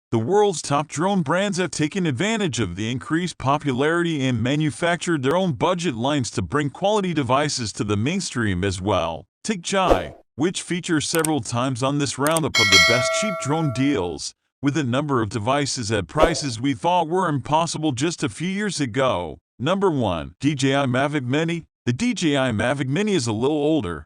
The world's top drone brands have taken advantage of the increased popularity and manufactured their own budget lines to bring quality devices to the mainstream as well. Take DJI, which features several times on this roundup of the best cheap drone deals, with a number of devices at prices we thought were impossible just a few years ago. Number 1. DJI Mavic Mini. The DJI Mavic Mini is a little older,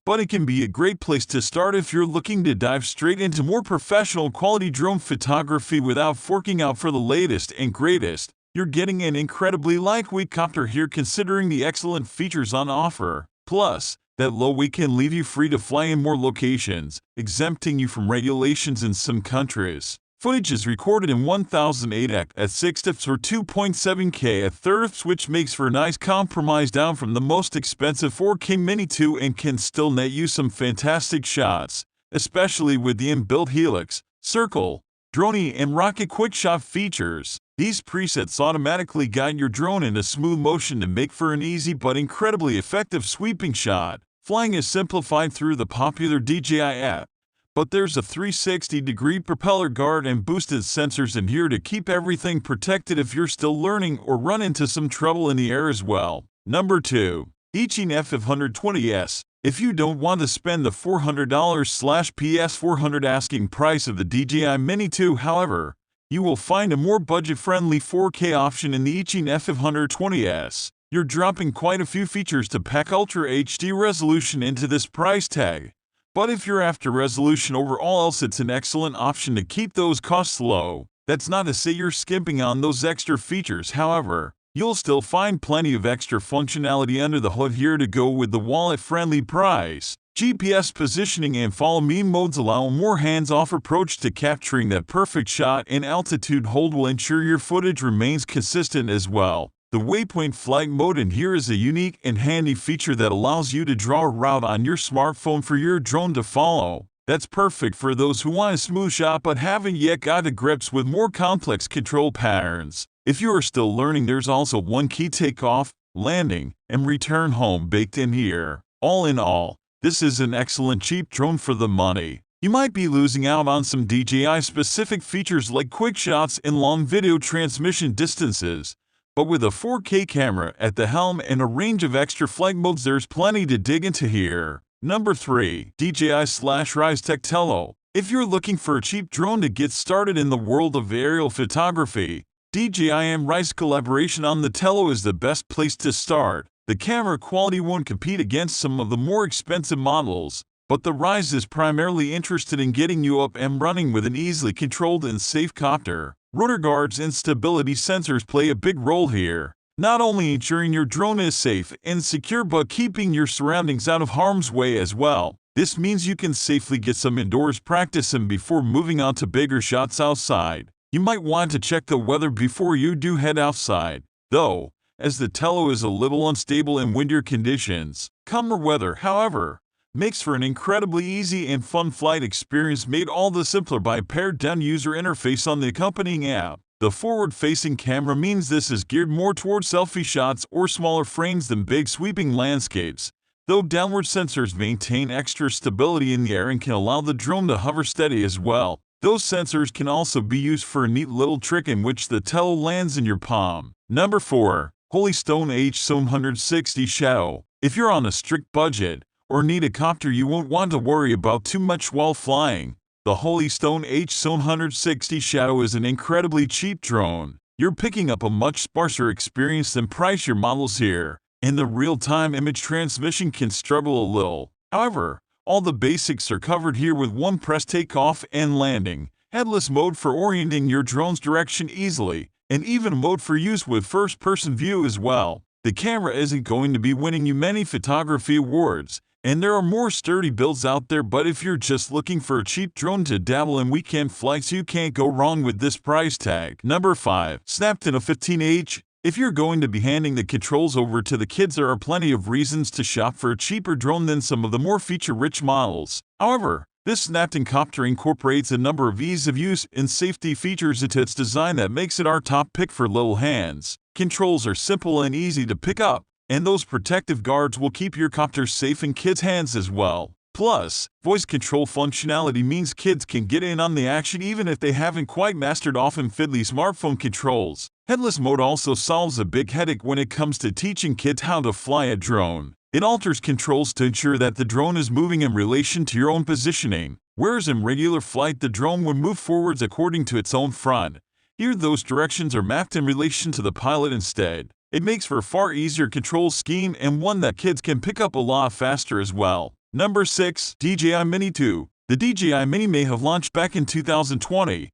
but it can be a great place to start if you're looking to dive straight into more professional quality drone photography without forking out for the latest and greatest. You're getting an incredibly lightweight copter here considering the excellent features on offer. Plus, that low weight can leave you free to fly in more locations, exempting you from regulations in some countries. Footage is recorded in 1008x at 6 fps or 2.7K at 30 fps, which makes for a nice compromise down from the most expensive 4K Mini 2 and can still net you some fantastic shots, especially with the inbuilt helix, circle, drone and rocket quickshot features. These presets automatically guide your drone in a smooth motion to make for an easy but incredibly effective sweeping shot. Flying is simplified through the popular DJI app, but there's a 360-degree propeller guard and boosted sensors in here to keep everything protected if you're still learning or run into some trouble in the air as well. Number 2. DJI F520S. If you don't want to spend the $400/PS400 asking price of the DJI Mini 2, however, you will find a more budget-friendly 4K option in the DJI F520S. You're dropping quite a few features to pack Ultra HD resolution into this price tag. But if you're after resolution over all else, it's an excellent option to keep those costs low. That's not to say you're skimping on those extra features, however. You'll still find plenty of extra functionality under the hood here to go with the wallet-friendly price. GPS positioning and follow me modes allow a more hands-off approach to capturing that perfect shot, and altitude hold will ensure your footage remains consistent as well. The waypoint flight mode in here is a unique and handy feature that allows you to draw a route on your smartphone for your drone to follow. That's perfect for those who want a smooth shot but haven't yet got to grips with more complex control patterns. If you are still learning, there's also one key takeoff, landing, and return home baked in here. All in all, this is an excellent cheap drone for the money. You might be losing out on some DJI-specific features like quick shots and long video transmission distances, but with a 4K camera at the helm and a range of extra flight modes, there's plenty to dig into here. Number 3. DJI/Ryze Tello. If you're looking for a cheap drone to get started in the world of aerial photography, DJI and Ryze collaboration on the Tello is the best place to start. The camera quality won't compete against some of the more expensive models, but the Ryze is primarily interested in getting you up and running with an easily controlled and safe copter. Rotor guards and stability sensors play a big role here, not only ensuring your drone is safe and secure but keeping your surroundings out of harm's way as well. This means you can safely get some indoors practice in before moving on to bigger shots outside. You might want to check the weather before you do head outside, though, as the Tello is a little unstable in windier conditions. Calmer weather, however, makes for an incredibly easy and fun flight experience, made all the simpler by a pared-down user interface on the accompanying app. The forward-facing camera means this is geared more towards selfie shots or smaller frames than big sweeping landscapes, though downward sensors maintain extra stability in the air and can allow the drone to hover steady as well. Those sensors can also be used for a neat little trick in which the Tello lands in your palm. Number 4. Holystone H760 Shadow. If you're on a strict budget, or need a copter you won't want to worry about too much while flying, the Holystone H760 Shadow is an incredibly cheap drone. You're picking up a much sparser experience than pricier models here, and the real-time image transmission can struggle a little. However, all the basics are covered here with one press takeoff and landing, headless mode for orienting your drone's direction easily, and even a mode for use with first-person view as well. The camera isn't going to be winning you many photography awards, and there are more sturdy builds out there, but if you're just looking for a cheap drone to dabble in weekend flights, you can't go wrong with this price tag. Number 5. Snapton A15H. If you're going to be handing the controls over to the kids, there are plenty of reasons to shop for a cheaper drone than some of the more feature-rich models. However, this Snapton copter incorporates a number of ease of use and safety features into its design that makes it our top pick for little hands. Controls are simple and easy to pick up, and those protective guards will keep your copter safe in kids' hands as well. Plus, voice control functionality means kids can get in on the action even if they haven't quite mastered often fiddly smartphone controls. Headless mode also solves a big headache when it comes to teaching kids how to fly a drone. It alters controls to ensure that the drone is moving in relation to your own positioning, whereas in regular flight the drone would move forwards according to its own front. Here those directions are mapped in relation to the pilot instead. It makes for a far easier control scheme and one that kids can pick up a lot faster as well. Number 6. DJI Mini 2. The DJI Mini may have launched back in 2020,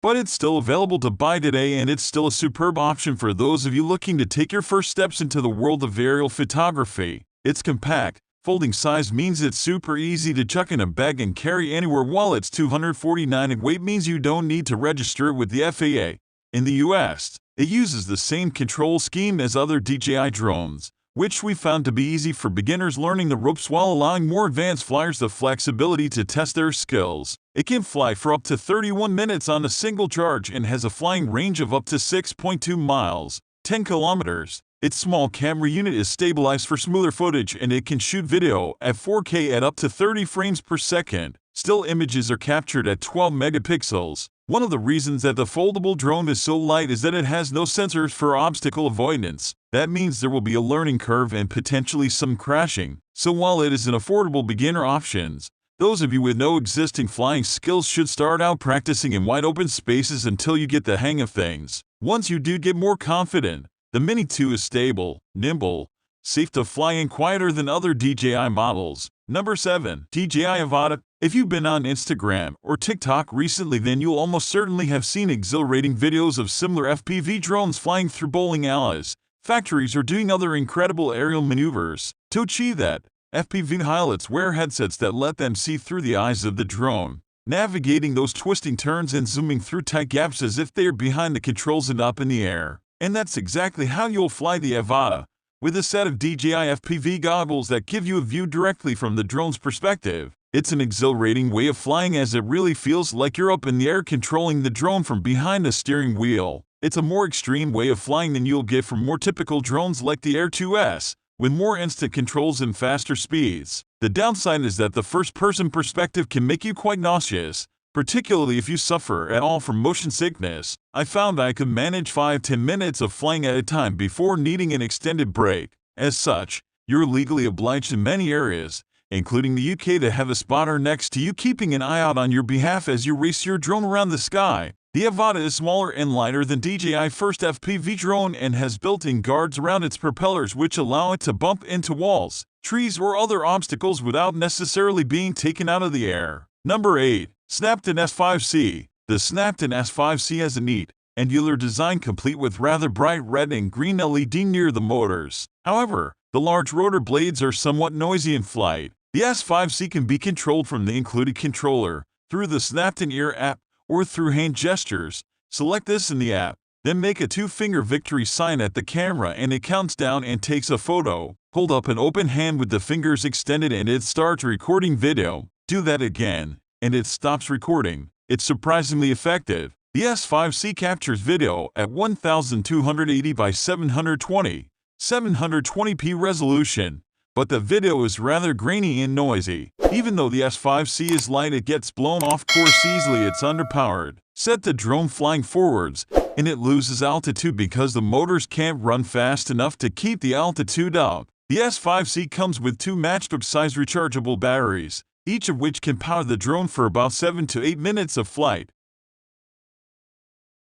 but it's still available to buy today and it's still a superb option for those of you looking to take your first steps into the world of aerial photography. It's compact. Folding size means it's super easy to chuck in a bag and carry anywhere, while it's 249 in weight means you don't need to register it with the FAA. In the US, it uses the same control scheme as other DJI drones, which we found to be easy for beginners learning the ropes while allowing more advanced flyers the flexibility to test their skills. It can fly for up to 31 minutes on a single charge and has a flying range of up to 6.2 miles, 10 kilometers. Its small camera unit is stabilized for smoother footage and it can shoot video at 4K at up to 30 frames per second. Still images are captured at 12 megapixels. One of the reasons that the foldable drone is so light is that it has no sensors for obstacle avoidance. That means there will be a learning curve and potentially some crashing. So while it is an affordable beginner option, those of you with no existing flying skills should start out practicing in wide open spaces until you get the hang of things. Once you do get more confident, the Mini 2 is stable, nimble, safe to fly and quieter than other DJI models. Number 7. DJI Avata. If you've been on Instagram or TikTok recently, then you'll almost certainly have seen exhilarating videos of similar FPV drones flying through bowling alleys, factories, or doing other incredible aerial maneuvers. To achieve that, FPV pilots wear headsets that let them see through the eyes of the drone, navigating those twisting turns and zooming through tight gaps as if they are behind the controls and up in the air. And that's exactly how you'll fly the Avata, with a set of DJI FPV goggles that give you a view directly from the drone's perspective. It's an exhilarating way of flying as it really feels like you're up in the air controlling the drone from behind the steering wheel. It's a more extreme way of flying than you'll get from more typical drones like the Air 2S, with more instant controls and faster speeds. The downside is that the first-person perspective can make you quite nauseous, particularly if you suffer at all from motion sickness. I found I could manage 5-10 minutes of flying at a time before needing an extended break. As such, you're legally obliged in many areas, including the UK, to have a spotter next to you keeping an eye out on your behalf as you race your drone around the sky. The Avata is smaller and lighter than DJI's first FPV drone and has built-in guards around its propellers which allow it to bump into walls, trees, or other obstacles without necessarily being taken out of the air. Number 8. Snapton S5C. The Snapton S5C has a neat, angular design complete with rather bright red and green LED near the motors. However, the large rotor blades are somewhat noisy in flight. The S5C can be controlled from the included controller, through the Snapton Ear app, or through hand gestures. Select this in the app, then make a two-finger victory sign at the camera and it counts down and takes a photo. Hold up an open hand with the fingers extended and it starts recording video. Do that again, and it stops recording. It's surprisingly effective. The S5C captures video at 1280 by 720, 720p resolution, but the video is rather grainy and noisy. Even though the S5C is light, it gets blown off course easily. It's underpowered. Set the drone flying forwards, and it loses altitude because the motors can't run fast enough to keep the altitude up. The S5C comes with two matchbook-sized rechargeable batteries, each of which can power the drone for about 7 to 8 minutes of flight.